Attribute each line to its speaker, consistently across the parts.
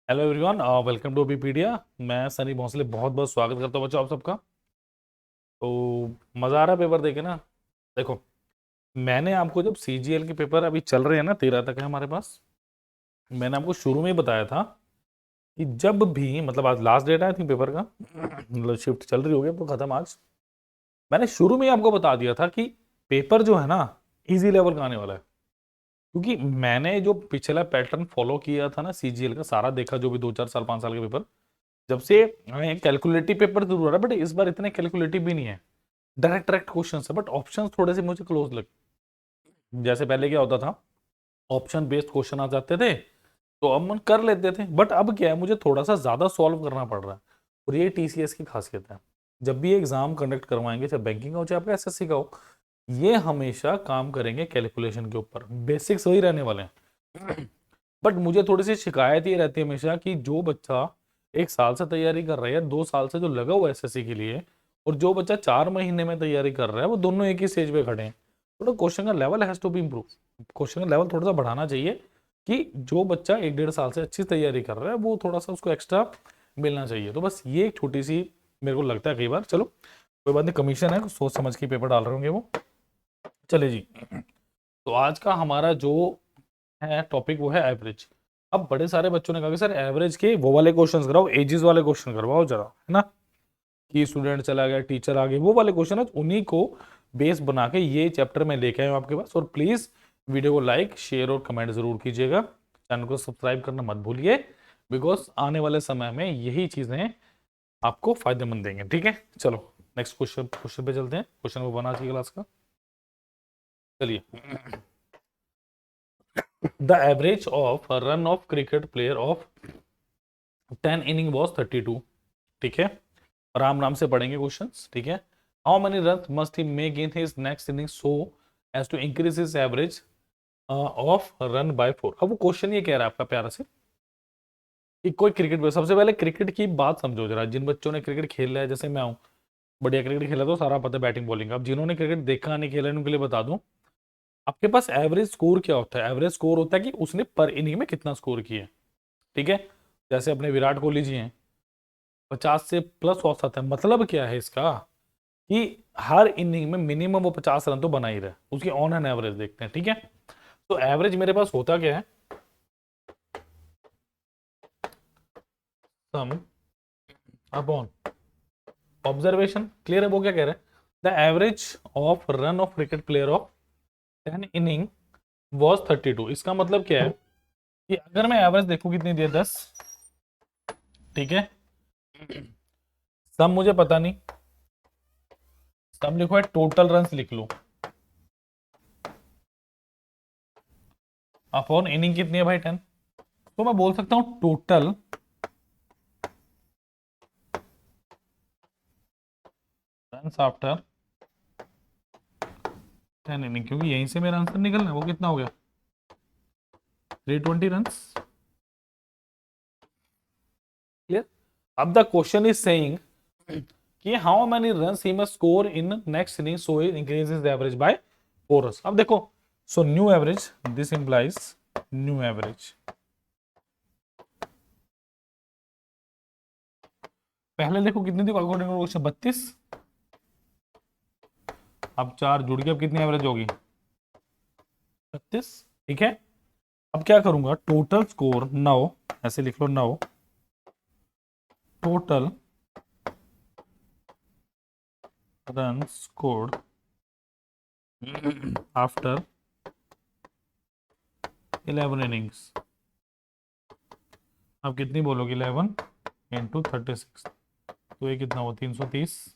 Speaker 1: Hello everyone, welcome to बीपीडिया। मैं सनी भोसले बहुत बहुत स्वागत करता हूँ बच्चों आप सबका। तो मज़ा आ रहा है पेपर देखे ना। देखो, मैंने आपको जब सीजीएल के पेपर अभी चल रहे हैं ना, 13 तक है हमारे पास। मैंने आपको शुरू में ही बताया था कि जब भी मतलब आज लास्ट डेट है आई थिंक पेपर का, मतलब शिफ्ट चल रही होगी अब तो खत्म आज। मैंने शुरू में ही आपको बता दिया था कि पेपर जो है ना, इजी लेवल का आने वाला है। क्योंकि मैंने जो पिछला पैटर्न फॉलो किया था ना सीजीएल का, सारा देखा जो भी 2 4 साल 5 साल के पेपर, जब से कैलकुलेटिव पेपर जरूर आ रहा है, बट इस बार इतने कैलकुलेटिव भी नहीं है। डायरेक्ट डायरेक्ट क्वेश्चन है, बट ऑप्शंस थोड़े से मुझे क्लोज लग। जैसे पहले क्या होता था, ऑप्शन बेस्ड क्वेश्चन आ जाते थे तो अब मन कर लेते थे, बट अब क्या है, मुझे थोड़ा सा ज्यादा सॉल्व करना पड़ रहा है। और ये टीसीएस की खासियत है। जब भी एग्जाम कंडक्ट करवाएंगे, चाहे बैंकिंग का हो चाहे आपका एसएससी का हो, ये हमेशा काम करेंगे कैलकुलेशन के ऊपर। बेसिक्स वही रहने वाले हैं। बट मुझे थोड़ी सी शिकायत ये रहती है हमेशा कि जो बच्चा 1 साल से तैयारी कर रहा है, 2 साल से जो लगा हुआ है एसएससी के लिए, और जो बच्चा 4 महीने में तैयारी कर रहा है, वो दोनों एक ही स्टेज पे खड़े हैं। थोड़ा क्वेश्चन का level has to be improve. Question का लेवल थोड़ा सा बढ़ाना चाहिए कि जो बच्चा 1 1.5 साल से अच्छी तैयारी कर रहा है, वो थोड़ा सा उसको एक्स्ट्रा मिलना चाहिए। तो बस ये एक छोटी सी मेरे को लगता है कई बार। चलो कोई बात नहीं, कमीशन है, सोच समझ के पेपर डाल रहे होंगे वो। चले जी। तो आज का हमारा जो है टॉपिक वो है एवरेज। अब बड़े सारे बच्चों ने कहा कि सर एवरेज के वो वाले क्वेश्चंस कराओ, एजेस वाले क्वेश्चन करवाओ जरा, है ना। कि स्टूडेंट चला गया, टीचर आ गई, वो वाले क्वेश्चन है, उन्हीं को बेस बना के ये चैप्टर में लेके आए हूं आपके पास। और प्लीज वीडियो को लाइक शेयर और कमेंट जरूर कीजिएगा। चैनल को सब्सक्राइब करना मत भूलिए, बिकॉज आने वाले समय में यही चीजें आपको फायदेमंद देंगे। ठीक है, चलो नेक्स्ट क्वेश्चन क्वेश्चन पे चलते हैं। क्वेश्चन वो बना चाहिए क्लास का। चलिए, the average of run of cricket player of 10 inning was 32। ठीक है, राम राम से पढ़ेंगे क्वेश्चंस। ठीक है, how many run must he make in his next inning so as to increase his average of run by 4। अब वो क्वेश्चन ये कह रहा है आपका प्यारा से कि कोई क्रिकेट, सबसे पहले क्रिकेट की बात समझो जरा। जिन बच्चों ने क्रिकेट खेला है, जैसे मैं हूँ, बढ़िया क्रिकेट खेला तो सारा पता है, बैटिंग बॉलिंग। अब जिन्होंने क्रिकेट देखा नहीं खेला, उनके लिए बता दूं, आपके पास एवरेज स्कोर क्या होता है। एवरेज स्कोर होता है कि उसने पर इनिंग में कितना स्कोर किया है। ठीक है, जैसे अपने विराट कोहली जी हैं, 50 से प्लस औसत है। मतलब क्या है इसका कि हर इनिंग में मिनिमम वो 50 रन तो बना ही रहे, उसकी ऑन एन एवरेज देखते हैं। ठीक है, तो एवरेज मेरे पास होता क्या है, सम अपॉन ऑब्जर्वेशन। क्लियर है वो क्या कह रहे हैं, the average of run of cricket player of 10 inning was 32। इसका मतलब क्या है कि अगर मैं एवरेज देखूं कितनी दी है, 10। ठीक है, सम मुझे पता नहीं, सम लिखो है, टोटल रन लिख लो, अपॉन इनिंग कितनी है भाई 10। तो मैं बोल सकता हूं टोटल रन आफ्टर 10 इनिंग, क्योंकि यहीं से मेरा आंसर निकलना है। वो कितना हो गया, 320 रन। क्लियर। अब द क्वेश्चन इज सेइंग कि how many run he must score in next inning so he increases the average by 4 run. अब देखो, so new average, this implies new average. पहले देखो कितनी थी अकॉर्डिंग टू क्वेश्चन, 32। अब 4 जुड़ के अब कितनी एवरेज होगी, 36। ठीक है, अब क्या करूंगा, टोटल स्कोर 9, ऐसे लिख लो 9, total run scored after 11 innings. अब कितनी बोलोगे, 11 इंटू 36, तो ये कितना हुआ, 330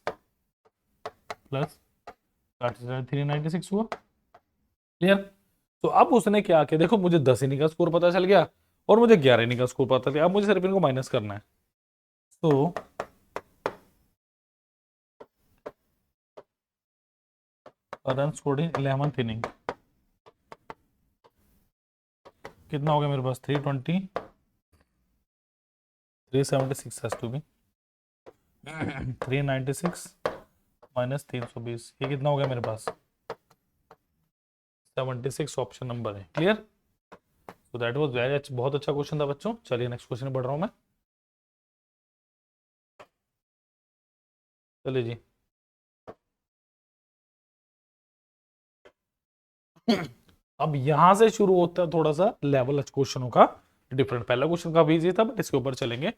Speaker 1: प्लस 396 हुआ। क्लियर। तो अब उसने क्या किया, देखो मुझे 10 इनिंग का स्कोर पता चल गया और मुझे 11 इनिंग का स्कोर पता चल गया। अब मुझे सिर्फ इनको माइनस करना है। तो run scored in 11th inning कितना हो गया मेरे पास, 320, 376 हैज टू बी 396 माइनस 320, ये कितना हो गया मेरे पास, 76 ऑप्शन नंबर है। क्लियर। तो दैट वाज वेरी बहुत अच्छा क्वेश्चन था बच्चों। चलिए नेक्स्ट क्वेश्चन में बढ़ रहा हूं मैं। चलिए जी। अब यहां से शुरू होता है थोड़ा सा लेवल क्वेश्चनों का डिफरेंट। पहला क्वेश्चन काफी इजी था बट इसके ऊपर चलेंगे।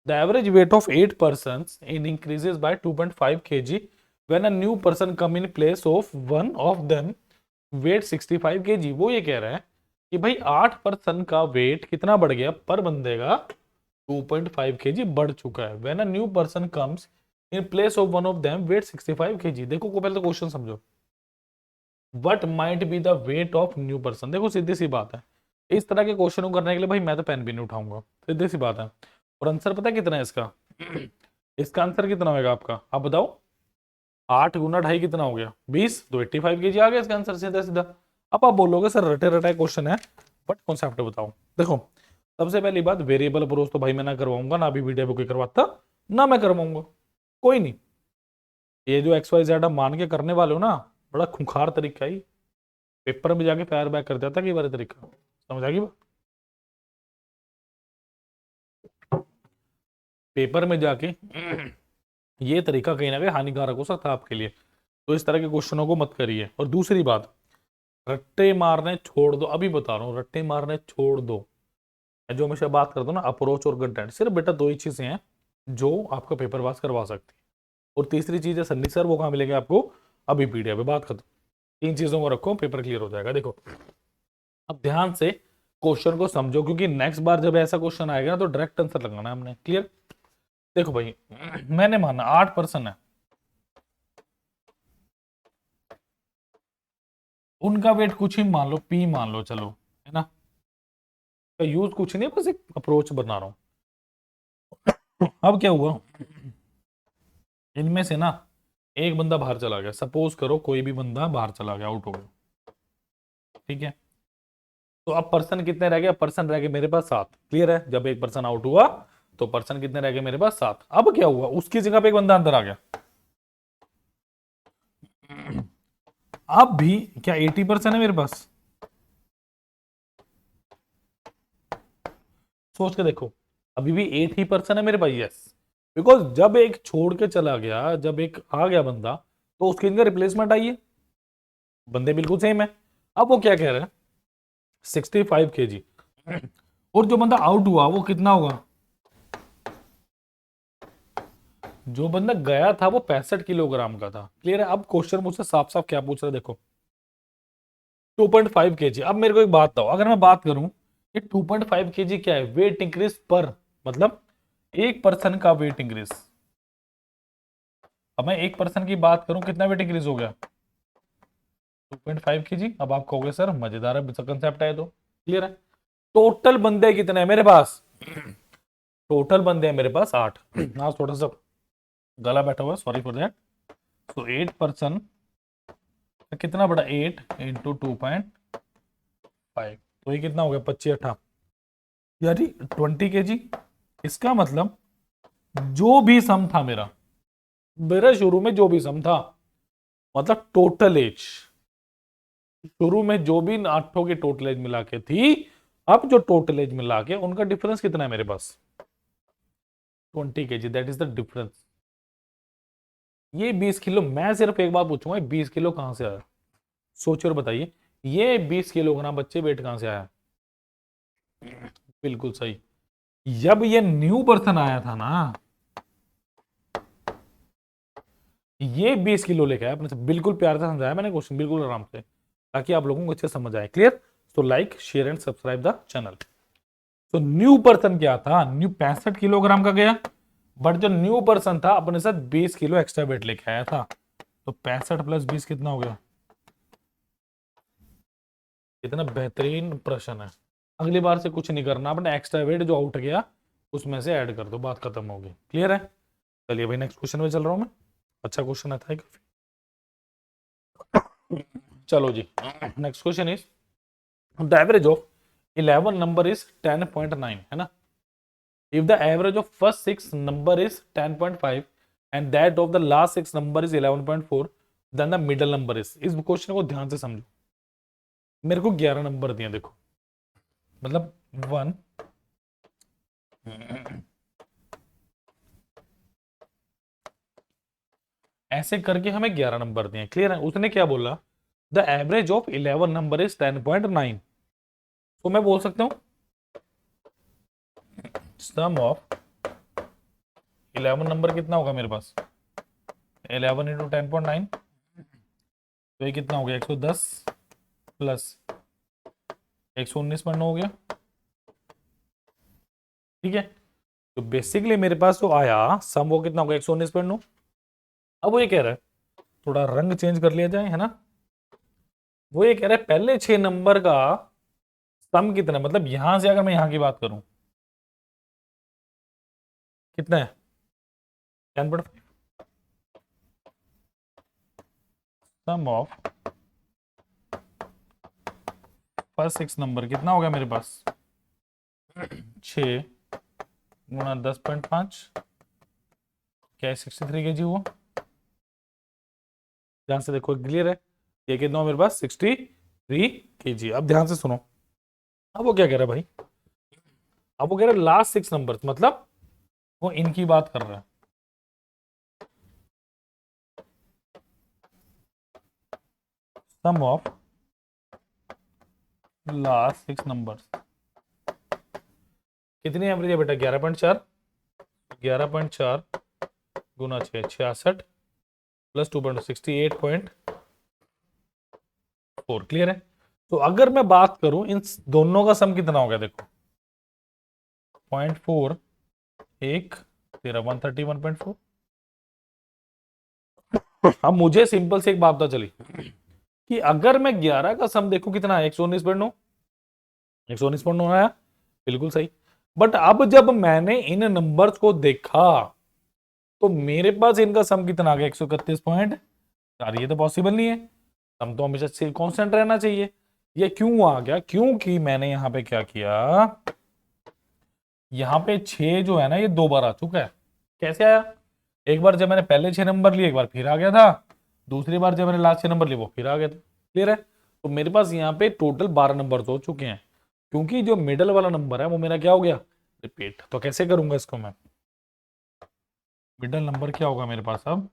Speaker 1: The average weight of 8 persons in increases by 2.5 kg when a new person come in place of one of them weight 65 kg। वो ये कह रहा है कि भाई 8 पर्सन का वेट कितना बढ़ गया पर बंदे का 2.5 kg बढ़ चुका है। when a new person comes in place of one of them weight 65 kg। देखो को पहले तो क्वेश्चन समझो। What might be the weight of new person. देखो सीधी सी बात है, इस तरह के क्वेश्चन को करने के लिए भाई मैं तो पेन भी नहीं उठाऊंगा, सीधी सी बात है। और आंसर पता है कितना है इसका? इसका आंसर कितना होगा आपका, आप बताओ। 8 गुना 2.5 कितना हो गया? 20, तो 85 kg आ गया इसका आंसर सीधा सीधा। अब आप बोलोगे सर रटे रटाए क्वेश्चन है बट कॉन्सेप्ट बताओ। देखो सबसे पहली बात, वेरिएबल अप्रोच तो भाई मैं ना करवाऊंगा, ना भी वीडियो पे कोई करवाता, ना मैं करवाऊंगा, कोई नहीं। ये जो एक्स वाई जेड आप मान के करने वाले हो ना, बड़ा खुंखार तरीका है। पेपर में जाके फायर बैक कर देता कई बार तरीका, समझ आ गई बात? पेपर में जाके ये तरीका कहीं ना कहीं हानिकारक हो सकता है आपके लिए, तो इस तरह के क्वेश्चनों को मत करिए। और दूसरी बात, रट्टे मारने छोड़ दो, अभी बता रहा हूँ रट्टे मारने छोड़ दो। मैं जो हमेशा बात करता हूँ ना, अप्रोच और कंटेंट, सिर्फ बेटा दो ही चीजें हैं जो आपका पेपर पास करवा सकती है। और तीसरी चीज है सन्नी सर, वो कहाँ मिलेंगे आपको? अभी पीडीएफ पे बात खत्म। 3 चीजों को रखो, पेपर क्लियर हो जाएगा। देखो अब ध्यान से क्वेश्चन को समझो, क्योंकि नेक्स्ट बार जब ऐसा क्वेश्चन आएगा ना तो डायरेक्ट आंसर लगाना है हमने, क्लियर? देखो भाई मैंने माना 8 पर्सन है, उनका वेट कुछ ही मान लो, पी मान लो, चलो है ना, का यूज कुछ नहीं, बस एक अप्रोच बना रहा हूं। अब क्या हुआ, इनमें से ना एक बंदा बाहर चला गया, सपोज करो कोई भी बंदा बाहर चला गया, आउट हो गया, ठीक है? तो अब पर्सन कितने रह गए? पर्सन रह गए मेरे पास 7, क्लियर है? जब एक पर्सन आउट हुआ तो पर्सन कितने रह गए मेरे पास? 7। अब क्या हुआ, उसकी जगह पे एक बंदा अंदर आ गया। अब भी क्या 80% है मेरे पास? सोच के देखो, अभी भी 80% है मेरे पास, यस। बिकॉज जब एक छोड़ के चला गया, जब एक आ गया बंदा, तो उसके इनका रिप्लेसमेंट आई है, बंदे बिल्कुल सेम है। अब वो क्या कह रहे हैं? 65 kg। और जो बंदा आउट हुआ वो कितना होगा? जो बंदा गया था वो 65 किलोग्राम का था, क्लियर है? अब क्वेश्चन मुझसे साफ साफ क्या पूछ रहा है, देखो 2.5 kg। अब मेरे को एक बात बताओ, अगर मैं बात करूं ये 2.5 kg क्या है? वेट इंक्रीज पर, मतलब एक पर्सन का वेट इंक्रीज। अब मैं एक पर्सन की बात करूं, कितना वेट इंक्रीज हो गया? 2.5 kg। अब आप कहोगे सर मजेदार है कंसेप्ट है, तो क्लियर है? टोटल बंदे कितने हैं मेरे पास? टोटल बंदे हैं मेरे पास 8। आज थोड़ा सा गला बैठा हुआ है, सॉरी फॉर दैट। तो 8 पर्सन कितना बड़ा? 8 इंटू 2.5, तो ये कितना हो गया? 25 8 यानी 20 kg। इसका मतलब जो भी सम था मेरा, मेरा शुरू में जो भी सम था, मतलब टोटल एज, शुरू में जो भी आठों की टोटल एज मिला के थी, अब जो टोटल एज मिला के उनका डिफरेंस कितना है मेरे पास? 20 kg, that is the difference. ये 20 किलो, मैं सिर्फ एक बात पूछूंगा, 20 किलो कहां से आया? सोचिए और बताइए, ये 20 किलोग्राम बच्चे वेट कहां से आया? बिल्कुल सही, जब ये न्यू पर्सन आया था ना, ये 20 किलो लेके आया अपने से। बिल्कुल प्यार से समझाया मैंने क्वेश्चन, बिल्कुल आराम से, ताकि आप लोगों को अच्छे समझ आए, क्लियर? तो like share and subscribe the channel. तो न्यू पर्सन क्या था? न्यू 65 किलोग्राम का गया, बट जो न्यू पर्सन था अपने साथ 20 किलो एक्स्ट्रा वेट लेके आया था। तो 65 प्लस 20 कितना हो गया? इतना बेहतरीन प्रश्न है। अगली बार से कुछ नहीं करना, अपने एक्स्ट्रा वेट जो आउट गया उसमें से ऐड कर दो, बात खत्म होगी, क्लियर है? चलिए भाई नेक्स्ट क्वेश्चन में चल रहा हूं मैं। अच्छा क्वेश्चन आता है काफी। चलो जी, next question is the average of 11 number is 10.9, है ना? If the average of first 6 number is 10.5 and that of the last 6 number is 11.4, then the middle number is. इस क्वेश्चन को ध्यान से समझो। मेरे को 11 नंबर दिए, देखो मतलब 1 ऐसे करके हमें 11 नंबर दिए। क्लियर है? उसने क्या बोला, the average of 11 number is 10.9। तो मैं बोल सकता हूं सम ऑफ 11 नंबर कितना होगा मेरे पास, 11 इंटू 10.9, तो ये कितना हो गया 110 प्लस 119.9 हो गया। ठीक है, तो बेसिकली मेरे पास जो आया सम वो कितना होगा 119.9। अब वो ये कह रहा है, थोड़ा रंग चेंज कर लिया जाए, है ना। वो ये कह रहा है पहले 6 नंबर का सम कितना है, मतलब यहां से अगर मैं यहां की बात करूं कितना है 10.5। सम ऑफ फर्स्ट 6 नंबर कितना हो गया मेरे पास 6 गुणा 10.5, क्या 63 के जी हुआ। ध्यान से देखो, क्लियर है, ये कितना हुआ मेरे पास 63 के जी। अब ध्यान से सुनो, अब वो क्या कह रहा है भाई, अब वो कह रहा है लास्ट 6 नंबर, मतलब वो इनकी बात कर रहा है। सम ऑफ लास्ट 6 नंबर कितनी एवरेज है बेटा 11.4, 11.4 गुना 6 66 प्लस 2.68.4। क्लियर है? तो अगर मैं बात करूं इन दोनों का सम कितना हो गया, देखो 0.4 एक तेरा 131.4। अब मुझे सिंपल से एक बात पता चली कि अगर मैं 11 का सम देखूं कितना है 119.9, 119.9 आया, बिल्कुल सही। बट अब जब मैंने इन नंबर्स को देखा तो मेरे पास इनका सम कितना आ गया 131.4। ये तो पॉसिबल नहीं है, सम तो हमेशा से कांस्टेंट रहना चाहिए। ये क्यों आ गया, क्योंकि मैंने यहां पे क्या किया, यहां पे 6 जो है ना ये 2 बार आ चुका है। कैसे आया, एक बार जब मैंने पहले 6 नंबर लिए एक बार फिर आ गया था, दूसरी बार जब मैंने लास्ट 6 नंबर लिए वो फिर आ गया था। क्लियर है? तो मेरे पास यहाँ पे टोटल 12 नंबर हो चुके हैं, क्योंकि जो मिडल वाला नंबर है वो मेरा क्या हो गया रिपीट। तो कैसे करूंगा इसको मैं, मिडल नंबर क्या होगा मेरे पास अब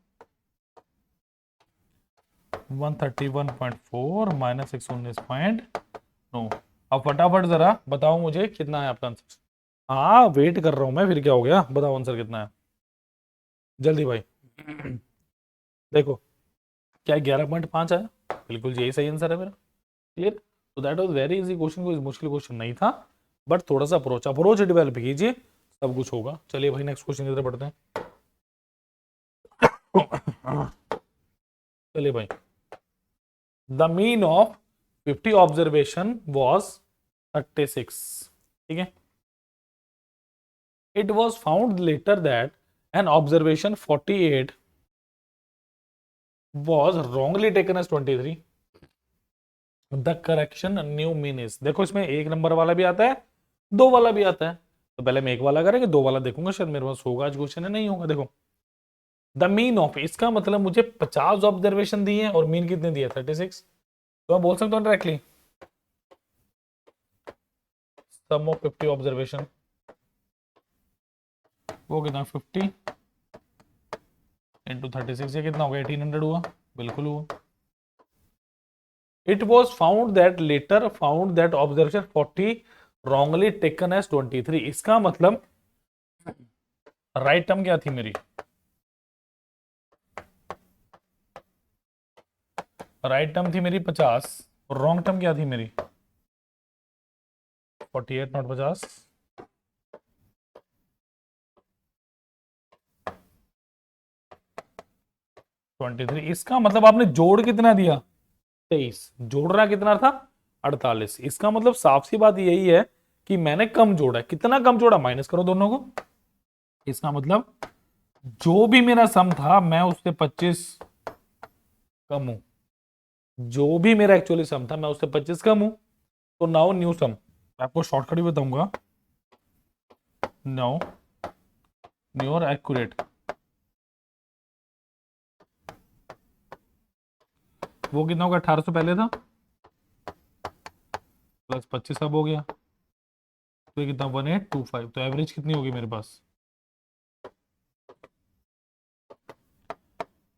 Speaker 1: 131.4 माइनस 119.9। अब फटाफट जरा बताओ मुझे कितना है आपका आंसर। हाँ वेट कर रहा हूं मैं, फिर क्या हो गया, बताओ आंसर कितना है जल्दी भाई। देखो क्या 11.5 आया, बिल्कुल यही सही आंसर है मेरा। क्लियर? तो that was very easy question, कोई मुश्किल क्वेश्चन नहीं था, बट थोड़ा सा अप्रोच अप्रोच डेवलप कीजिए, सब कुछ होगा। चलिए भाई नेक्स्ट क्वेश्चन की तरफ बढ़ते हैं। चलिए भाई, the mean of 50 observation was 36। ठीक है, it was found later that an observation 48 was wrongly taken as 23। The correction new mean is, देखो इसमें एक नंबर वाला भी आता है, 2 वाला भी आता है। तो पहले मैं एक वाला करेंगे, 2 वाला देखूंगा शायद मेरे पास होगा आज क्वेश्चन है, नहीं होगा। देखो द मीन ऑफ, इसका मतलब मुझे 50 ऑब्जर्वेशन दिए हैं और मीन कितने दिए 36। तो मैं बोल सकता हूँ डायरेक्टली सम ऑफ 50 ऑब्जर्वेशन वो कितना 50 इंटू 36, ये कितना होगा 1800 हुआ, बिल्कुल हुआ। It was found that later found that observation 40 wrongly taken as 23। इसका मतलब राइट टर्म क्या थी मेरी, राइट टर्म थी मेरी 50 और रॉन्ग टर्म क्या थी मेरी 48 नॉट 50। 23, इसका मतलब आपने जोड़ कितना दिया 23, जोड़ना कितना था 48। इसका मतलब साफ सी बात यही है कि मैंने कम जोड़ा है। कितना कम जोड़ा, माइनस करो दोनों को। इसका मतलब जो भी मेरा सम था मैं उससे 25 कम हूं, जो भी मेरा एक्चुअली सम था मैं उससे 25 कम हूं। तो नाउ न्यू सम, आपको शॉर्टकट भी बताऊंगा। नाउ न्यू और एक्यूरेट, वो कितना होगा 1800 पहले था प्लस 25 अब हो गया तो ये कितना 1825, तो एवरेज कितनी होगी मेरे पास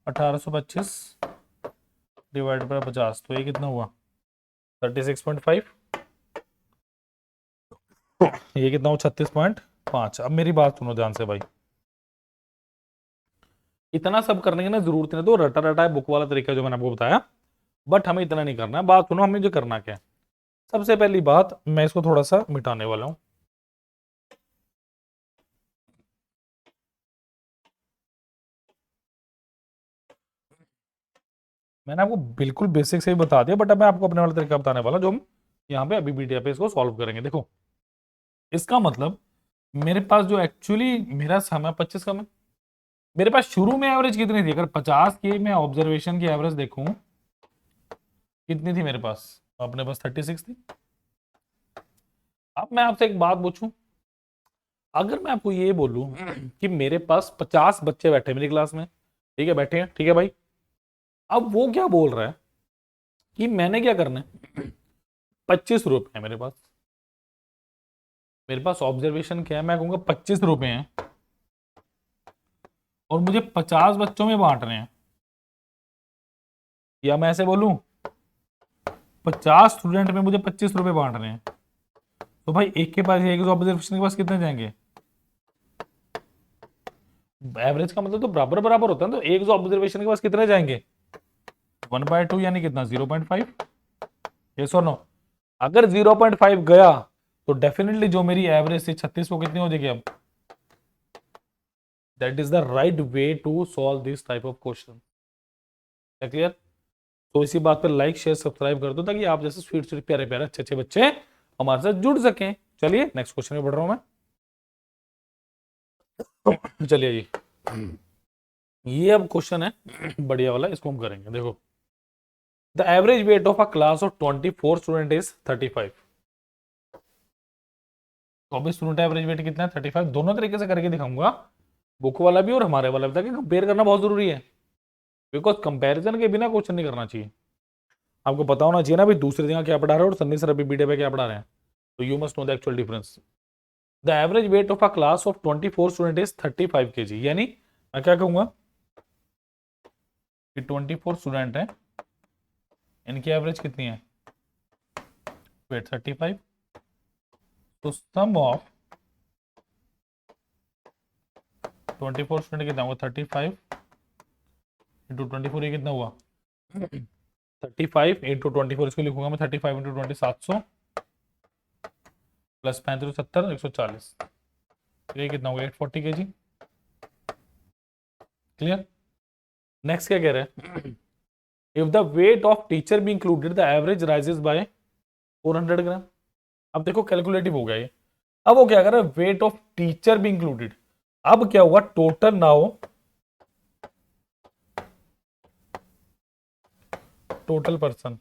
Speaker 1: 1825 डिवाइड बाय 50, तो ये कितना हुआ 36.5, ये कितना हुआ 36.5। अब मेरी बात सुनो ध्यान से भाई, इतना सब करने की ना जरूरत नहीं, तो रटा रटा है बुक वाला तरीका जो मैंने आपको बताया, बट हमें इतना नहीं करना है। बात सुनो, हमें जो करना क्या है, सबसे पहली बात मैं इसको थोड़ा सा मिटाने वाला हूं। मैंने आपको बिल्कुल बेसिक से ही बता दिया, बट अब मैं आपको अपने वाला तरीका बताने वाला जो हम यहाँ पे अभी वीडियो पे इसको सॉल्व करेंगे। देखो इसका मतलब मेरे पास जो एक्चुअली मेरा समय 25 का, मेरे पास शुरू में एवरेज कितनी थी, अगर 50 की मैं ऑब्जर्वेशन की एवरेज देखूं कितनी थी मेरे पास, अपने पास 36 थी। अब मैं आपसे एक बात पूछूं, अगर मैं आपको ये बोलूं कि मेरे पास 50 बच्चे बैठे मेरी क्लास में, ठीक है बैठे हैं, ठीक है भाई, अब वो क्या बोल रहा है कि मैंने क्या करना है, 25 रुपए है मेरे पास, मेरे पास ऑब्जर्वेशन क्या है, मैं कहूंगा 25 रुपए हैं और मुझे 50 बच्चों में बांटने हैं, या मैं ऐसे बोलूं 50 स्टूडेंट में मुझे 25 रुपए बांटने हैं, तो भाई एक के पास एक ऑब्जर्वेशन के पास कितने जाएंगे, एवरेज का मतलब तो बराबर बराबर होता है, तो एक ऑब्जर्वेशन के पास कितने जाएंगे 1/2, यानी कितना 0.5, यस और नो। अगर 0.5 गया तो डेफिनेटली जो मेरी एवरेज थी 36 वो कितनी हो जाएगी अब। That is the right way to solve this type of question. Clear? तो इसी बात पर लाइक शेयर सब्सक्राइब कर दो ताकि आप जैसे स्वीट स्वीट प्यारे प्यारे अच्छे अच्छे बच्चे हमारे साथ जुड़ सकें। चलिए नेक्स्ट क्वेश्चन में बढ़ रहा हूं मैं। चलिए जी, ये अब क्वेश्चन है बढ़िया वाला, इसको हम करेंगे। देखो the average weight of a class of 24 student is 35। 24 student average weight कितना है 35। दोनों तरीके से करके दिखाऊंगा, बुक वाला भी और हमारे वाला भी, ताकि कंपेयर करना बहुत जरूरी है, बिकॉज कंपैरिजन के बिना क्वेश्चन नहीं करना चाहिए। आपको पता होना चाहिए ना भाई दूसरी जगह क्या पढ़ा रहे हैं और सन्नी सर अभी वीडियो पे क्या पढ़ा रहे हैं, तो you must know the actual difference. The average weight of a class of 24 student is 35 kg, यानी मैं क्या कहूंगा कि 24 स्टूडेंट है, इनकी एवरेज कितनी है वेट 35, तो सम ऑफ 24 स्टूडेंट कितना हुआ 35 इंटू 24, ये कितना हुआ 35 इंटू 24, इसको लिखूंगा मैं 35 इंटू 20 700 प्लस 35 70 140, ये कितना होगा 840 kg। क्लियर? नेक्स्ट क्या कह रहे हैं, if the weight of teacher be included the average rises by 400 ग्राम। अब देखो कैलकुलेटिव हो गया ये। अब वो क्या कर रहा है, wait of teacher be included, अब क्या हुआ टोटल नाउ, टोटल पर्सन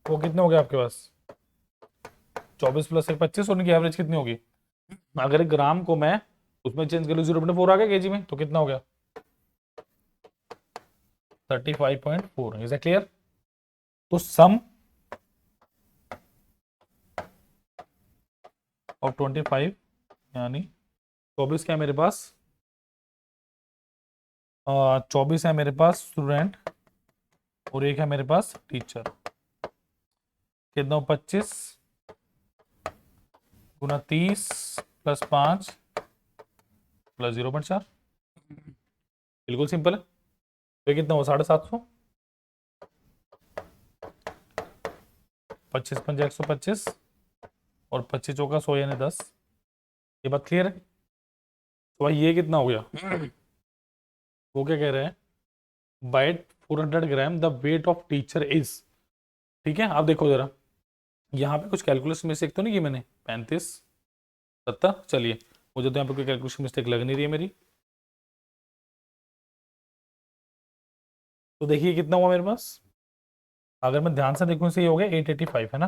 Speaker 1: वो कितने हो गए आपके पास 24 प्लस 1 25, उनकी एवरेज कितनी होगी, अगर ग्राम को मैं उसमें चेंज कर लूं 0.4 आ गया केजी में, तो कितना हो गया 35.4। Is that clear? तो सम ऑफ 25 यानी 24 क्या है मेरे पास, 24 है मेरे पास स्टूडेंट और एक है मेरे पास टीचर, कितना 25 गुना 30 प्लस 5 प्लस 0.4, बिल्कुल सिंपल है। तो कितना हुआ 750, 25 पंजा 125 और 25 चौका 100 यानी 10। ये बात क्लियर है? तो भाई ये कितना हो गया, वो क्या कह रहे हैं by 400 gram the weight of teacher is. ठीक है, आप देखो जरा यहाँ पे कुछ कैलकुलेशन मिस्टेक तो नहीं की मैंने, 35 70, चलिए मुझे तो यहाँ पे कोई कैलकुलेशन मिस्टेक लग नहीं रही है मेरी। तो देखिए कितना हुआ मेरे पास, अगर मैं ध्यान से देखूं से ये हो गया 885 है ना,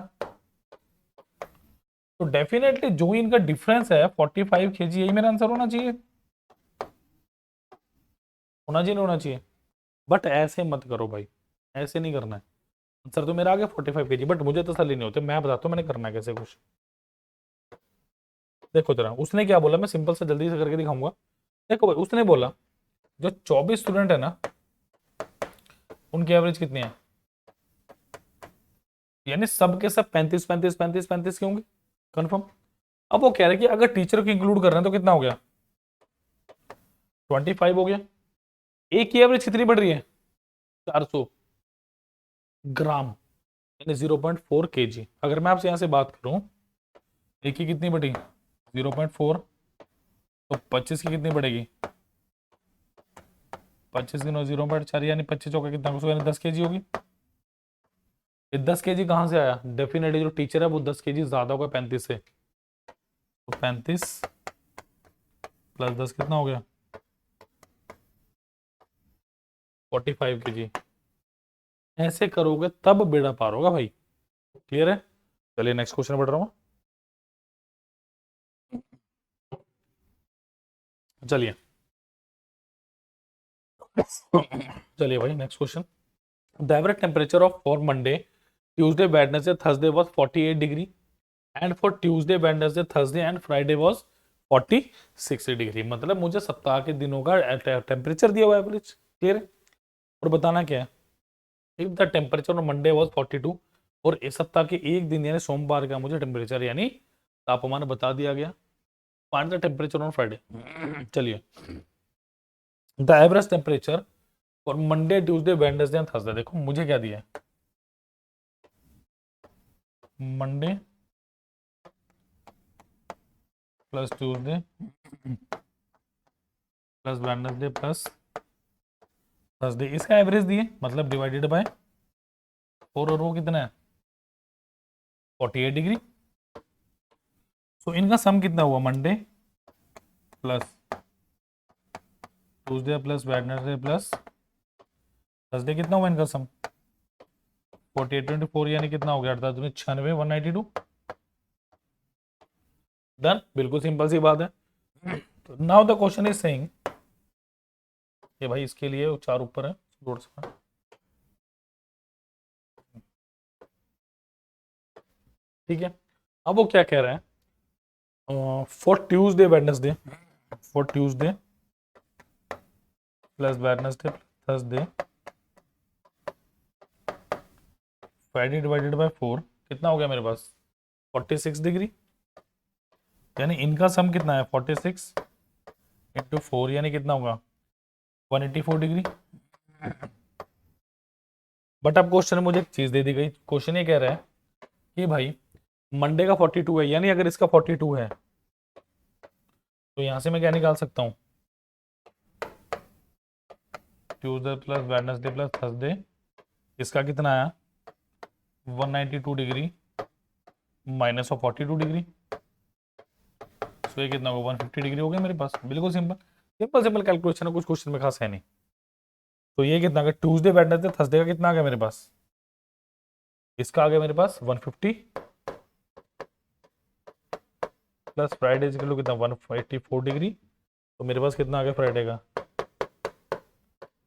Speaker 1: तो डेफिनेटली जो इनका डिफरेंस है 45 kg, यही मेरा आंसर होना चाहिए, होना चाहिए नहीं होना चाहिए। बट ऐसे मत करो भाई, ऐसे नहीं करना है, आंसर तो मेरा आ गया 45 kg, बट मुझे तसल्ली नहीं होती, मैं बताता हूँ मैंने करना है कैसे कुछ। देखो जरा उसने क्या बोला, मैं सिंपल से जल्दी से करके दिखाऊंगा। देखो भाई उसने बोला जो 24 स्टूडेंट है ना, उनकी एवरेज कितनी है, यानी सबके सब 35 35 35 35 के होंगे कंफर्म। अब वो कह रहे हैं कि अगर टीचर को इंक्लूड कर रहे हैं तो कितना हो गया, 25 हो गया। एक की एवरेज कितनी बढ़ रही है, 400 ग्राम, यानी 0.4 kg। अगर मैं आपसे यहां से बात करूं, एक की कितनी बढ़ी 0.4, तो 25 की कितनी बढ़ेगी, 25 की 0.4, यानी 25 चौका कितना, यानी 10 kg होगी। ये 10 kg कहां से आया, डेफिनेटली जो टीचर है वो 10 kg ज्यादा होगा 35 से, तो 35 प्लस 10 कितना हो गया, 45 kg। ऐसे करोगे तब बेड़ा पार होगा भाई, क्लियर है। चलिए नेक्स्ट क्वेश्चन बढ़ रहा हूं। चलिए चलिए भाई next question. The average temperature of for Monday Tuesday Wednesday Thursday was 48 degree and for Tuesday Wednesday Thursday and Friday was 46 degree. मतलब मुझे सप्ताह के दिनों का टेम्परेचर दिया हुआ है एवरेज, क्लियर है। और बताना क्या है, if the temperature on Monday was 42 और इस सप्ताह के एक दिन यानी सोमवार का मुझे टेम्परेचर यानी तापमान बता दिया गया। Find the temperature on Friday. चलिए the average temperature for Monday Tuesday Wednesday and Thursday, देखो मुझे क्या दिया है, Monday plus Tuesday plus Wednesday plus Thursday, इसका एवरेज दिए मतलब डिवाइडेड बाय 4, और वो कितना है 48 डिग्री। सो इनका सम कितना हुआ, Monday plus Tuesday plus Wednesday plus Thursday, कितना हुआ इनका सम 48 24, यानी कितना हो गया 98 96 192। डन, बिल्कुल सिंपल सी बात है। Now the question is saying, ये भाई इसके लिए 4 ऊपर है जोड़ से, ठीक है। अब वो क्या कह रहे हैं, for Tuesday Wednesday, for Tuesday plus Wednesday Thursday Friday divided by 4, कितना हो गया मेरे पास 46 डिग्री। यानी इनका सम कितना है 46 इंटू 4, यानी कितना होगा 184 डिग्री। बट अब क्वेश्चन में मुझे एक चीज दे दी गई, क्वेश्चन ये कह रहा है कि भाई मंडे का 42 है, यानी अगर इसका 42 है तो यहां से मैं क्या निकाल सकता हूं, Tuesday plus Wednesday plus Thursday, इसका कितना आया 192 डिग्री माइनस ऑफ 42 डिग्री, तो ये कितना होगा 150 डिग्री हो गया मेरे पास। बिल्कुल सिंपल सिंपल सिंपल कैलकुलेशन है, कुछ क्वेश्चन में खास है नहीं। तो ये कितना आ गया, ट्यूसडे वेडनेसडे थर्सडे का कितना आ गया मेरे पास, इसका आ गया मेरे पास 150 प्लस फ्राइडे के लिए कितना 184 डिग्री, तो मेरे पास कितना आ गया फ्राइडे का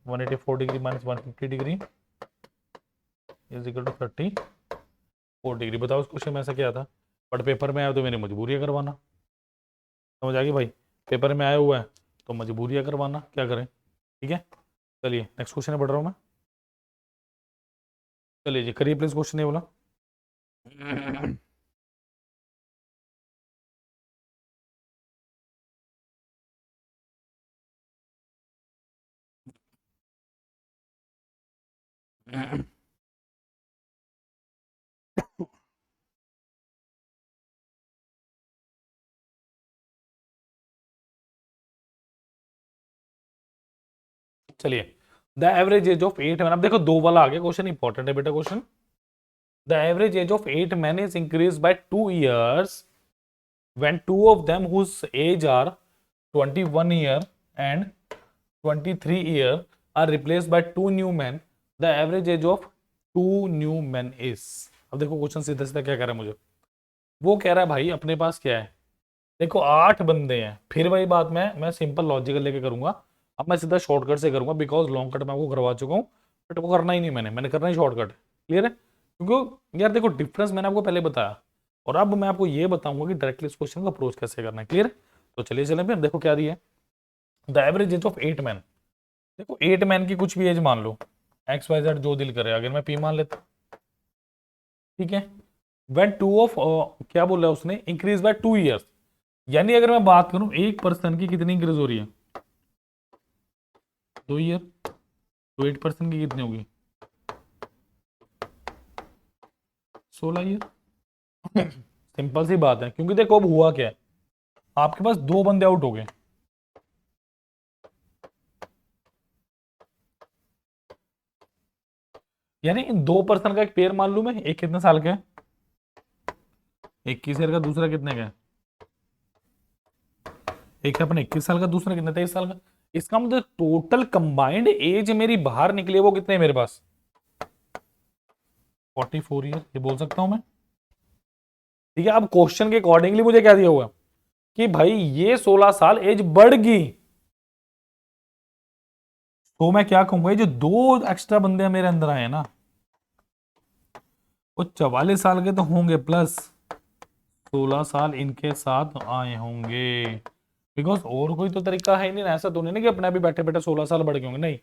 Speaker 1: 184 degree minus 150 degree is equal to 34 degree. बताओ उस क्वेश्चन में ऐसा क्या था, बट पेपर में आया तो मेरी मजबूरी है करवाना, समझ आ गई भाई, पेपर में आया हुआ है तो मजबूरी है करवाना, क्या करें, ठीक है। चलिए नेक्स्ट क्वेश्चन पढ़ रहा हूँ मैं। चलिए जी करिए प्लीज क्वेश्चन ये बोला। चलिए the average age of 8 man, अब देखो दो वाला आ गया क्वेश्चन, इंपॉर्टेंट है बेटा question. The average age of 8 man is increase bye 2 years when two of them whose age are 21 year and 23 year are replaced by 2 new men, the average age of 2 new men is। अब देखो question सीधा सीधा क्या कह रहा है मुझे, वो कह रहा है भाई अपने पास क्या है, देखो 8 बंदे हैं, फिर वही बात मैं सिंपल लॉजिकल लेके करूंगा। अब मैं सीधा शॉर्टकट से करूंगा बिकॉज लॉन्ग कट मैं आपको करवा चुका हूँ, बट वो करना ही नहीं मैंने करना ही शॉर्टकट, क्लियर है। क्योंकि यार देखो डिफरेंस मैंने आपको पहले बताया, और अब मैं आपको ये बताऊंगा कि डायरेक्टली इस क्वेश्चन को अप्रोच कैसे करना है। क्लियर? तो चलिए चलें फिर। देखो क्या दिया है, the average age of 8 man. देखो 8 मैन की कुछ भी एज मान लो, एक्स वाई जेड जो दिल करे, अगर मैं पी मान लेता, ठीक है। वेन टू ऑफ क्या बोल रहा है उसने, इंक्रीज बाय 2 ईयर्स, यानी अगर मैं बात करूं एक पर्सन की कितनी इंक्रीज हो रही है, 2 ईयर, तो 8% की कितनी होगी, 16 ईयर। सिंपल सी बात है, क्योंकि देखो अब हुआ क्या है, आपके पास दो बंदे आउट हो गए, यानी इन दो पर्सन का एक पेयर मान लू मैं, एक कितने साल का है, 21 ईयर का, दूसरा कितने का है, एक है अपने 21 साल का, दूसरा कितने 23 साल का। इसका मतलब टोटल कंबाइंड एज मेरी बाहर निकली है वो कितने है मेरे पास, 44 ईयर, ये बोल सकता हूं मैं। ठीक है, अब क्वेश्चन के अकॉर्डिंगली मुझे क्या दिया हुआ कि भाई ये 16 साल एज बढ़ गई, तो मैं क्या कहूंगा, ये जो दो एक्स्ट्रा बंदे मेरे अंदर आए हैं ना, वो 44 साल के तो होंगे, प्लस 16 साल इनके साथ आए होंगे, बिकॉज और कोई तो तरीका है नहीं ना, ऐसा तो नहीं ना कि अपने अभी बैठे बैठे 16 साल बढ़ गए होंगे, नहीं।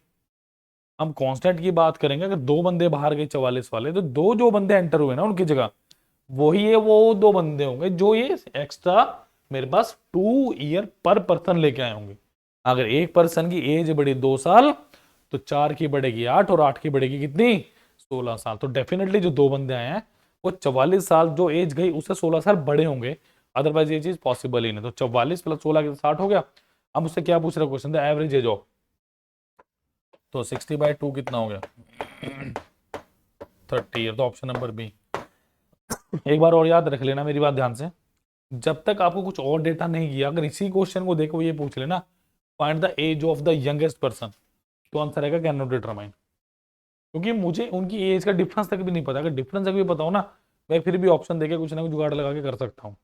Speaker 1: हम कांस्टेंट की बात करेंगे, अगर दो बंदे बाहर गए 44 वाले, तो दो जो बंदे एंटर हुए ना उनकी जगह, वही है वो दो बंदे होंगे जो ये एक्स्ट्रा मेरे पास 2 ईयर पर पर्सन लेके आए होंगे। अगर एक पर्सन की एज बढ़ी 2 साल, तो 4 की बढ़ेगी 8, और 8 की बढ़ेगी कितनी, 16 साल। तो डेफिनेटली जो दो बंदे आए हैं वो 44 साल जो एज गई उससे 16 साल बड़े होंगे, अदरवाइज ये चीज पॉसिबल ही नहीं। तो 44 प्लस 16 के 60 हो गया। अब उससे क्या पूछ रहा क्वेश्चन था, एवरेज एज ऑफ, तो 60/2 कितना हो गया, 30 ईयर, तो ऑप्शन नंबर बी। एक बार और याद रख लेना मेरी बात ध्यान से, जब तक आपको कुछ और डेटा नहीं किया, अगर इसी क्वेश्चन को देखो ये पूछ लेना, find the age of the youngest person, तो आंसर आएगा कैन नॉट डिटरमाइन, क्योंकि मुझे उनकी एज का डिफरेंस तक भी नहीं पता। अगर डिफरेंस तक भी पता हो ना, मैं फिर भी ऑप्शन देके कुछ ना कुछ जुगाड़ लगा के कर सकता हूँ,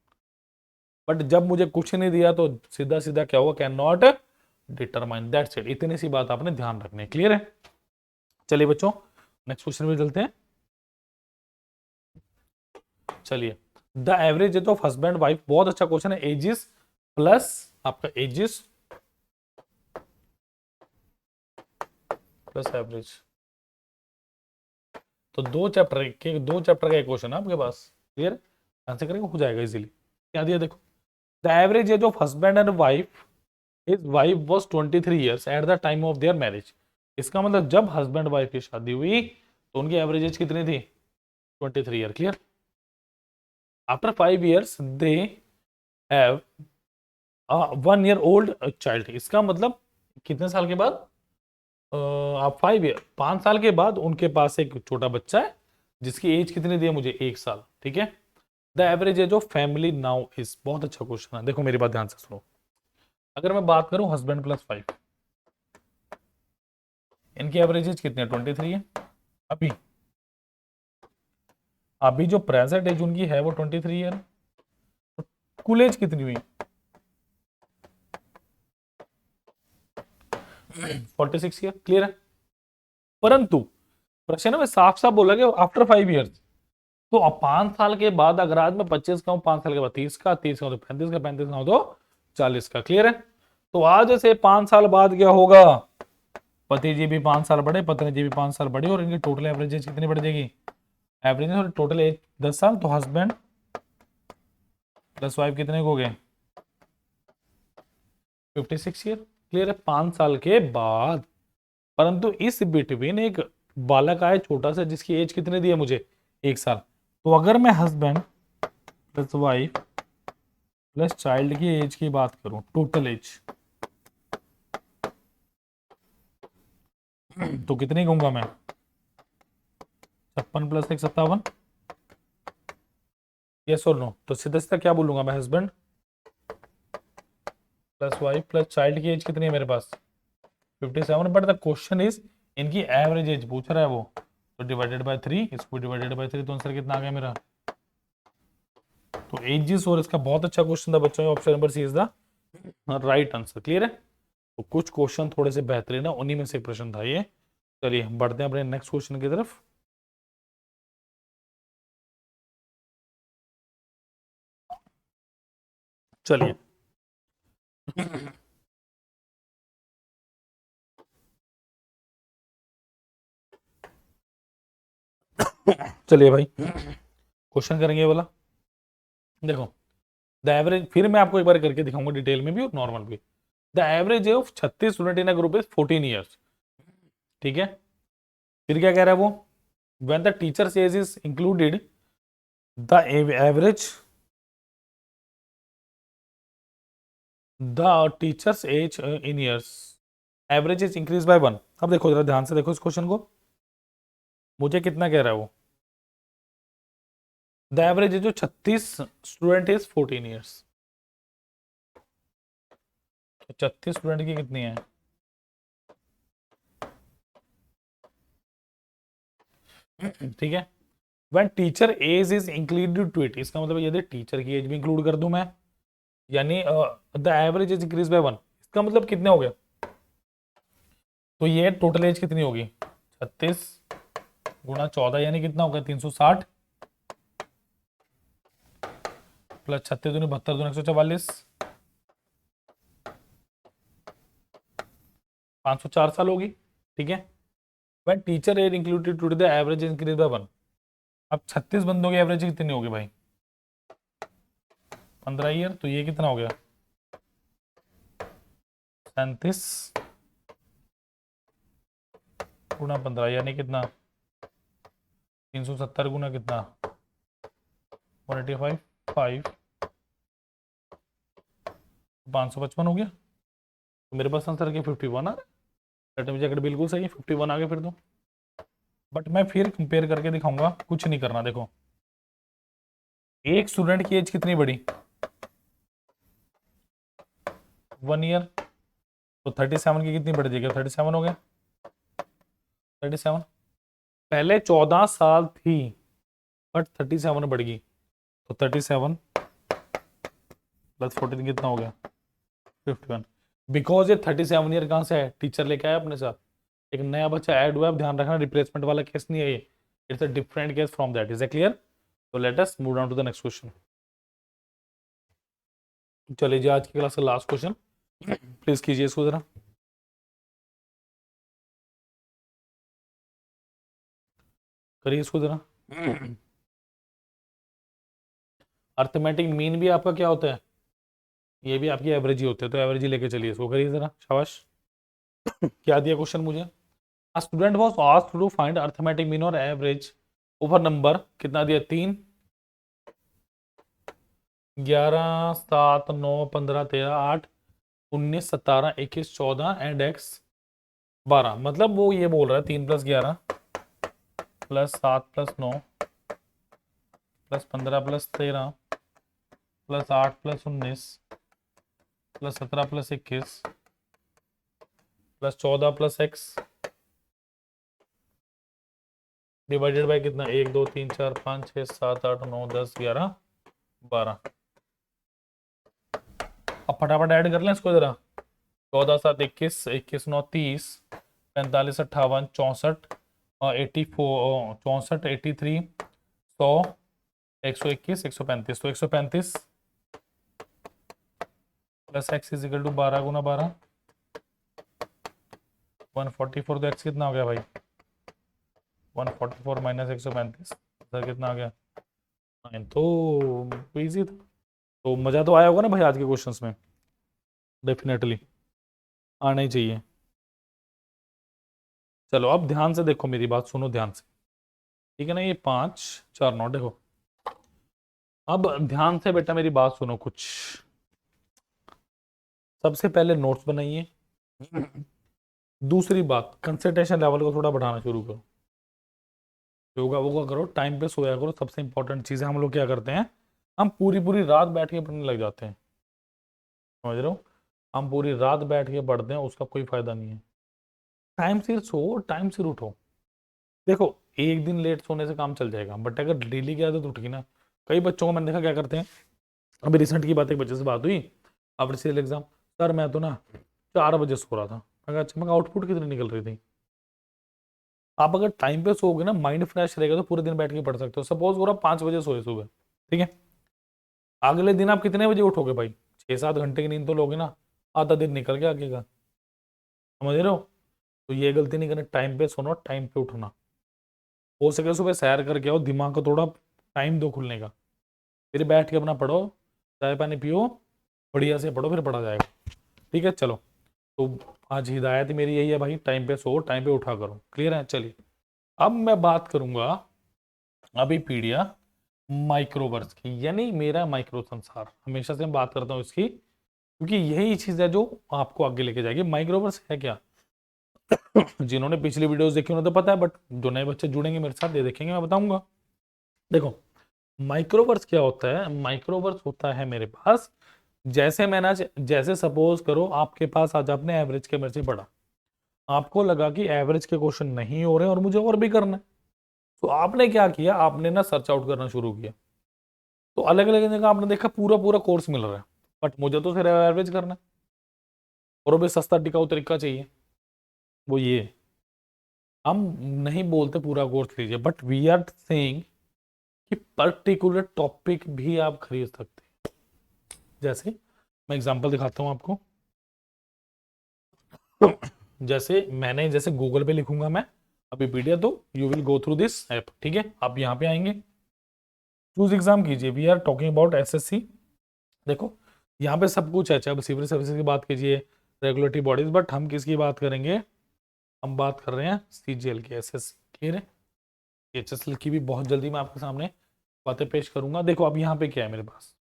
Speaker 1: बट जब मुझे कुछ नहीं दिया तो सीधा सीधा क्या हुआ, can not determine, that's it. इतनी सी बात आपने ध्यान रखनी है। क्लियर है? चलिए बच्चों नेक्स्ट क्वेश्चन में चलते हैं। चलिए, the average age of husband wife, बहुत अच्छा क्वेश्चन है, एजिस प्लस आपका एजिस प्लस एवरेज, तो दो चैप्टर का एक क्वेश्चन है आपके पास। क्लियर? आंसर करेंगे हो जाएगा इजीली। क्या दिया देखो, the average age of husband and wife, his wife was 23 years at the time of their marriage. इसका मतलब जब हस्बैंड वाइफ की शादी हुई तो उनकी एवरेज एज कितनी थी, 23 year. Clear? After 5 years they have 1 year old child. इसका मतलब कितने साल के बाद, आप 5 ईयर, 5 साल के बाद उनके पास एक छोटा बच्चा है जिसकी एज कितनी दी है मुझे, 1 साल। ठीक है, the average age of family now is, बहुत अच्छा क्वेश्चन है। देखो मेरी बात ध्यान से सुनो, अगर मैं बात करूं हस्बैंड प्लस वाइफ, इनकी एवरेज एज कितनी है, 23 है। अभी अभी जो प्रेजेंट एज उनकी है वो 23 है, तो कुल एज कितनी हुई, 46 ईयर। क्लियर है? परंतु प्रश्न में साफ साफ बोला गया आफ्टर 5 ईयर्स, तो अब 5 साल के बाद अगर आज मैं 25 का हूं, 5 साल के बाद 30 का, 30 का हो तो 35 का, 35 का हो तो 40 का। क्लियर है? तो आज से 5 साल बाद क्या होगा, पति जी भी 5 साल बढ़े, पत्नी जी भी 5 साल बढ़ी, और इनकी टोटल एवरेज एज कितनी बढ़ जाएगी, एवरेज टोटल एज 10 साल, तो हस्बैंड प्लस वाइफ कितने को हो गए, 56 ईयर। क्लियर है? 5 साल के बाद, परंतु इस बिटवीन एक बालक आए छोटा सा जिसकी एज कितने दी है मुझे, 1 साल। तो अगर मैं husband plus wife plus child की एज की बात करूं, टोटल एज, तो कितनी कहूंगा मैं, 56 प्लस 1 57, यस और नो। तो सीधा सीधा क्या बोलूंगा मैं, husband plus wife plus child की एज कितनी है मेरे पास, 57। बट द क्वेश्चन इज इनकी एवरेज एज पूछ रहा है वो, तो डिवाइडेड बाय 3, इसको डिवाइडेड बाय 3, तो आंसर कितना आ गया मेरा, तो एजिस। और इसका बहुत अच्छा क्वेश्चन था बच्चों, option number C is the right answer. Clear है? तो कुछ क्वेश्चन थोड़े से बेहतरीन है, उन्हीं में से एक प्रश्न था ये। चलिए बढ़ते हैं अपने नेक्स्ट क्वेश्चन की तरफ। चलिए चलिए भाई क्वेश्चन करेंगे ये वाला। देखो द एवरेज, फिर मैं आपको एक बार करके दिखाऊंगा डिटेल में भी और नॉर्मल भी। The average of 36 student in a group is 14 years. ठीक है, फिर क्या कह रहा है वो, when the teachers age is included the average, the teachers age in years average is increase by 1। अब देखो जरा ध्यान से देखो इस क्वेश्चन को, मुझे कितना कह रहा है वो, द एवरेज जो 36 स्टूडेंट इज 14 ईयर्स, 36 स्टूडेंट की कितनी है, ठीक है। When teacher age is included to it, इसका मतलब यदि टीचर की एज भी इंक्लूड कर दूं मैं, यानी the average is increase by 1, इसका मतलब कितने हो गए, तो ये टोटल एज कितनी होगी 36 गुणा 14 यानी कितना होगा 360 प्लस 36 दूनी 72 दूनी 144, 504 साल होगी। ठीक है, when teacher age included to the average increase by 1। अब 36 बंदों की एवरेज कितनी होगी भाई 15 ईयर, तो ये कितना हो गया 37 गुणा 15 यानी कितना 370 गुना कितना 185 5 555 हो गया। तो मेरे पास आंसर क्या 51 आ रहा है, जैकेट बिल्कुल सही है 51 आ गया फिर तो। बट मैं फिर कंपेयर करके दिखाऊंगा, कुछ नहीं करना। देखो एक स्टूडेंट की एज कितनी बढ़ी 1 ईयर, तो 37 की कितनी बढ़ जाएगी 37 हो गया 37, पहले 14 साल थी बट 37 बढ़ गई, तो 37 प्लस 14 कितना हो गया 51। बिकॉज ये 37 ईयर कहाँ से है, टीचर लेके आया अपने साथ, एक नया बच्चा ऐड हुआ है। ध्यान रखना रिप्लेसमेंट वाला केस नहीं है ये, it's a different case from that. Is a clear? तो let us move down to the next question. चलिए जी आज की क्लास का लास्ट क्वेश्चन, प्लीज कीजिए इसको जरा। करिए इसको जरा। अर्थमेटिक मीन भी आपका क्या होता है, ये भी आपकी एवरेज ही होते हैं, तो एवरेज ही लेके चलिए इसको, करिए जरा शाबाश। क्या दिया क्वेश्चन मुझे, a student was asked to find arithmetic mean और एवरेज ओवर नंबर, कितना दिया 3 11 7 9 15 13 8 19 17 21 14 एंड x 12। मतलब वो ये बोल रहा है 3 + 11 + 7 + 9 + 15 + 13 + 8 + 19 + 17 + 21 + 14 + x डिवाइडेड बाय कितना 1 2 3 4 5 6 7 8 9 10 11 12। अब फटाफट ऐड कर लें इसको जरा, 14 7 21 21 9 30 45 58 64 और 84 64 83 100 121 135, तो 135 plus X is equal to 12 गुना 12 144। तो एक्स कितना हो गया भाई 144 माइनस 135, सर कितना आ गया 9। तो इजी था, तो मज़ा तो आया होगा ना भाई आज के क्वेश्चंस में, डेफिनेटली आना ही चाहिए। चलो अब ध्यान से देखो, मेरी बात सुनो ध्यान से, ठीक है ना। ये 5 4 9 देखो, अब ध्यान से बेटा मेरी बात सुनो कुछ। सबसे पहले नोट्स बनाइए, दूसरी बात कंसंट्रेशन लेवल को थोड़ा बढ़ाना शुरू करो, योगा वोगा करो, टाइम पे सोया करो। सबसे इंपॉर्टेंट चीज़ है, हम लोग क्या करते हैं, हम पूरी पूरी रात बैठ के पढ़ने लग जाते हैं, समझ रहे हो, हम पूरी रात बैठ के पढ़ते हैं, उसका कोई फायदा नहीं है। टाइम से सो, टाइम से उठो। देखो एक दिन लेट सोने से काम चल जाएगा, बट अगर डेली की आदत उठ गई ना, कई बच्चों को मैंने देखा क्या करते हैं। अभी रिसेंट की बात, एक बच्चे से बात हुई आफ्टर सीएल एग्जाम, सर मैं तो ना 4 बजे सो रहा था। मैं अच्छा, मैं आउटपुट कितनी निकल रही थी। आप अगर टाइम पे सोओगे ना, माइंड फ्रेश रहेगा, तो पूरे दिन बैठ के पढ़ सकते हो। सपोज करो 5 बजे सोए सुबह, ठीक है, अगले दिन आप कितने बजे उठोगे भाई 6-7 घंटे की नींद तो लोगे ना, आधा दिन निकल गया आगे का, समझ रहे हो? तो ये गलती नहीं करनी, टाइम पे सोना, टाइम पे उठना। हो सके सुबह सैर करके आओ, दिमाग को थोड़ा टाइम दो खुलने का, फिर बैठ के अपना पढ़ो, चाय पानी पियो, बढ़िया से पढ़ो, फिर पढ़ा जाएगा। ठीक है, चलो। तो आज हिदायत मेरी यही है भाई, टाइम पे सो, टाइम पे उठा करो। क्लियर है? चलिए, अब मैं बात करूंगा अभी पीडिया माइक्रोवर्स की, यानी मेरा माइक्रो संसार। हमेशा से मैं बात करता हूँ इसकी, क्योंकि यही चीज है जो आपको आगे लेके जाएगी। माइक्रोवर्स है क्या? जिन्होंने पिछली वीडियोस देखी उन्हें तो पता है, बट जो नए बच्चे जुड़ेंगे मेरे साथ, ये देखेंगे, मैं बताऊंगा। देखो, माइक्रोवर्स क्या होता है? माइक्रोवर्स होता है मेरे पास, जैसे मैंने आज, जैसे सपोज करो आपके पास आज आपने एवरेज के मेरे से पढ़ा, आपको लगा कि एवरेज के क्वेश्चन नहीं हो रहे और मुझे और भी करना है, तो आपने क्या किया, आपने ना सर्च आउट करना शुरू किया। तो अलग अलग जगह आपने देखा पूरा पूरा कोर्स मिल रहा है, बट मुझे तो सिर्फ एवरेज करना है और वो भी सस्ता टिकाऊ तरीका चाहिए। वो ये, हम नहीं बोलते पूरा कोर्स लीजिए, बट वी आर सेइंग कि पर्टिकुलर टॉपिक भी आप खरीद सकते हैं। जैसे मैं एग्जांपल दिखाता हूं आपको। जैसे मैंने, जैसे गूगल पे लिखूंगा मैं अभी पीडिया, तो you will go through this app. ठीक है, आप यहाँ पे आएंगे, चूज एग्जाम कीजिए, we are talking about SSC. देखो, यहाँ पे सब कुछ है, चाहे सिविल सर्विसेज की बात कीजिए, रेगुलेटरी बॉडीज, बट हम किसकी बात करेंगे? हम बात कर रहे हैं सीजीएल की, एसएससी। क्लियर है? एचएसएल की भी बहुत जल्दी मैं आपके सामने बातें पेश करूंगा। देखो अब यहाँ पे क्या है मेरे पास,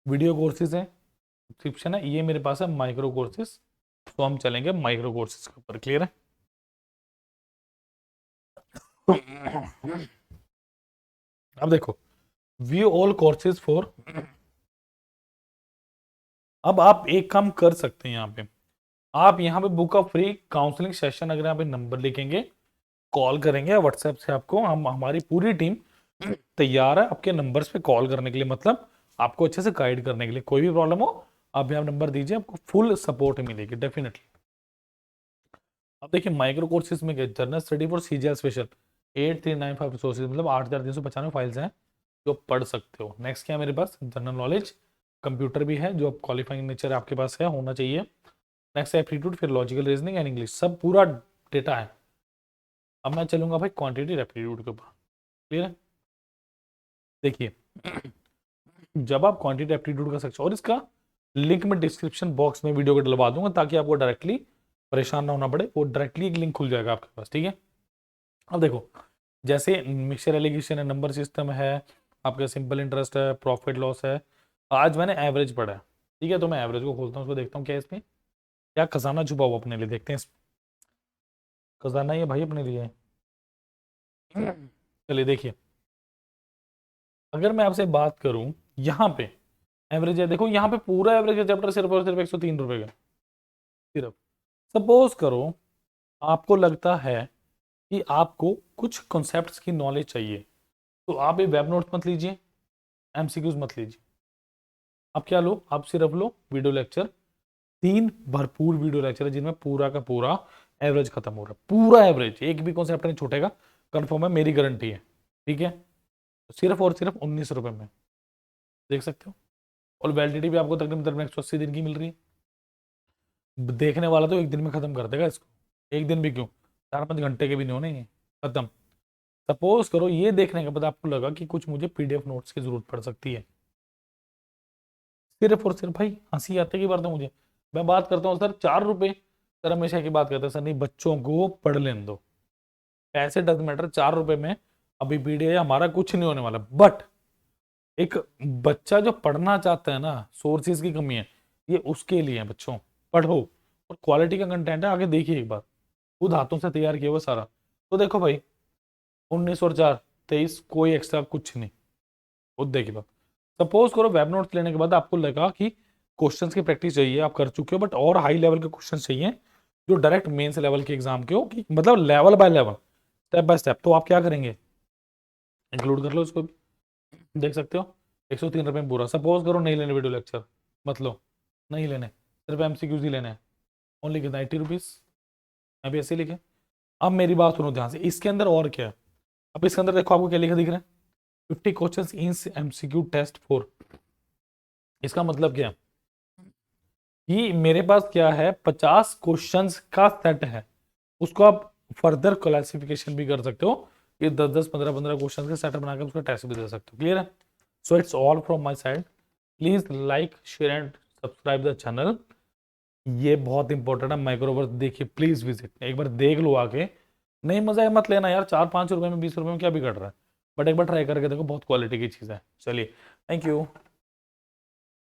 Speaker 1: वीडियो कोर्सेज है, सब्सक्रिप्शन है, ये मेरे पास है माइक्रो कोर्सेज। तो हम चलेंगे माइक्रो कोर्सेज के ऊपर। क्लियर है? अब देखो, व्यू ऑल कोर्सेज फॉर, अब आप एक काम कर सकते हैं यहाँ पे, आप यहाँ पे book a free counselling session, अगर यहाँ पे नंबर लिखेंगे, कॉल करेंगे व्हाट्सएप से आपको, हम हमारी पूरी टीम तैयार है आपके नंबर्स पे कॉल करने के लिए, मतलब आपको अच्छे से गाइड करने के लिए। कोई भी प्रॉब्लम हो आप यहाँ नंबर दीजिए, आपको फुल सपोर्ट मिलेगी डेफिनेटली। अब देखिए माइक्रो कोर्सेज में क्या, journal study for CGL special 8395 resources, मतलब 8395 फाइल्स हैं जो पढ़ सकते हो। नेक्स्ट क्या है मेरे पास? जनरल नॉलेज, कंप्यूटर भी है, जो क्वालिफाइंग नेचर आपके पास है, होना चाहिए। नेक्स्ट एप्टीट्यूड, फिर लॉजिकल रीजनिंग एंड इंग्लिश, सब पूरा डेटा है। अब मैं चलूंगा भाई क्वांटिटी एप्टीट्यूड के ऊपर। क्लियर है? देखिए, जब आप क्वांटिटी एप्टीट्यूड का सेक्शन, और इसका लिंक मैं डिस्क्रिप्शन बॉक्स में वीडियो को डलवा दूंगा, ताकि आपको डायरेक्टली परेशान ना होना पड़े, वो डायरेक्टली एक लिंक खुल जाएगा आपके पास। ठीक है? अब देखो, जैसे मिक्सचर एलिगेशन है, नंबर सिस्टम है, आपका सिंपल इंटरेस्ट है, प्रॉफिट लॉस है। आज मैंने एवरेज पढ़ा है, ठीक है, तो मैं एवरेज को खोलता हूँ, उसको देखता हूँ क्या है इसमें, क्या खजाना छुपा हुआ अपने लिए, देखते हैं खजाना ये भाई अपने लिए। चलिए देखिए, अगर मैं आपसे बात करूं, यहाँ पे एवरेज है, देखो यहाँ पे पूरा एवरेज का चैप्टर सिर्फ और सिर्फ 103 रुपए का, सिर्फ। सपोज करो आपको लगता है कि आपको कुछ कॉन्सेप्ट्स की नॉलेज चाहिए, तो आप ये वेब नोट्स मत लीजिए, एमसीक्यूज मत लीजिए, आप क्या लो, आप सिर्फ लो वीडियो लेक्चर। 3 भरपूर वीडियो लेक्चर है जिनमें पूरा का पूरा एवरेज खत्म हो रहा है, पूरा एवरेज, एक भी कॉन्सेप्ट नहीं छूटेगा, कंफर्म है, मेरी गारंटी है। ठीक है? सिर्फ और सिर्फ 19 रुपए में, देख सकते हो। और वैलिडिटी भी आपको तकरीबन तकरीबन 180 दिन की मिल रही है। देखने वाला तो एक दिन में खत्म कर देगा इसको, एक दिन भी क्यों, 4-5 घंटे के भी नहीं होने, ये खत्म। सपोज करो ये देखने के बाद आपको लगा कि कुछ मुझे पीडीएफ नोट्स की जरूरत पड़ सकती है, सिर्फ और सिर्फ, भाई हंसी आते की बात है मुझे, मैं बात करता हूँ सर 4 रुपए, सर हमेशा की बात करते हैं सर, नहीं बच्चों को पढ़ लेने दो, पैसे डज मैटर, 4 रुपए में अभी पीडीएफ हमारा कुछ नहीं होने वाला। बट एक बच्चा जो पढ़ना चाहता है ना, सोर्सेज की कमी है, ये उसके लिए है, बच्चों पढ़ो, और क्वालिटी का कंटेंट है, आगे देखिए एक बार, खुद हाथों से तैयार किया हुआ सारा। तो देखो भाई, 19 और 4 23, कोई एक्स्ट्रा कुछ नहीं, खुद देखिए बात। सपोज करो वेब नोट्स लेने के बाद आपको लगा कि क्वेश्चंस की प्रैक्टिस चाहिए, आप कर चुके हो, बट और हाई लेवल के क्वेश्चन चाहिए जो डायरेक्ट मेंस लेवल के एग्जाम के हो, कि मतलब level by level, step by step, तो आप क्या करेंगे, इंक्लूड कर लो इसको भी, देख सकते हो 103 रुपये में पूरा। सपोज करो नहीं लेने वीडियो लेक्चर, मत लो, नहीं लेने, सिर्फ एमसीक्यूज ही लेने हैं, ओनली कितना 80 रुपीज, मैं भी ऐसे ही लिखे। अब मेरी बात सुनो ध्यान से, इसके अंदर और क्या है, अब इसके अंदर देखो आपको क्या लिखा दिख रहा है, 50 क्वेश्चन इन एमसीक्यू टेस्ट 4। इसका मतलब क्या है, कि मेरे पास क्या है, 50 क्वेश्चंस का सेट है, उसको आप फर्दर क्लासिफिकेशन भी कर सकते हो कि 10-10, 15-15 क्वेश्चन का सेट बनाकर उसका टेस्ट भी दे सकते हो। क्लियर है? So it's all from my side. Please like, share and subscribe the channel. ये बहुत इंपॉर्टेंट है। माइक्रोवर्स देखिए, प्लीज विजिट, एक बार देख लो आके। नहीं मजा है मत लेना यार, 4-5 रुपए में 20 रुपए में क्या बिगड़ रहा है, बट एक बार ट्राई करके देखो, बहुत क्वालिटी की चीज़ है। चलिए, थैंक यू।